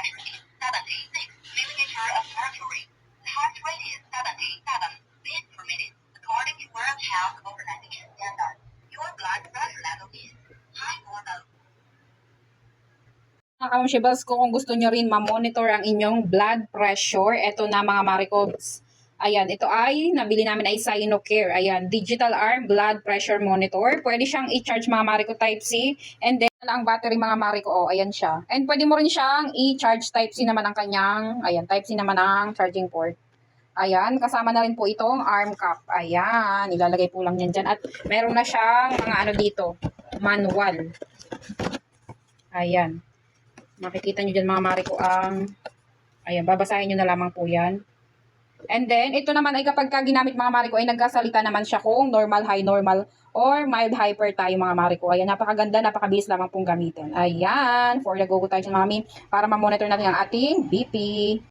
pressure is 76 millimeter of mercury. The heart rate is 77 beats per minute, according to World Health Organization standard. Your blood pressure level is high normal. Mga ka-Momshibles ko, kung gusto nyo rin ma-monitor ang inyong blood pressure, eto na mga Maricobs. Ayan, ito ay nabili namin ay Sinocare. Ayan, digital arm blood pressure monitor. Pwede siyang i-charge mga Marico Type C. And then, ang battery mga Marico, oh, ayan siya. And pwede mo rin siyang i-charge Type C naman ang kanyang, ayan, Type C naman ang charging port. Ayan, kasama na rin po itong arm cap. Ayan, ilalagay po lang yan dyan. At meron na siyang mga ano dito, manual. Ayan. Makikita nyo dyan mga Marico ang, ayan, babasahin nyo na lamang po yan. And then, ito naman ay kapag ginamit mga Marico ay nagkasalita naman siya kung normal, high, normal, or mild hyper tayo mga Marico. Ayan, napakaganda, napakabilis lamang pong gamitin. Ayan, for the go tayo sa mami para ma-monitor natin ang ating BP.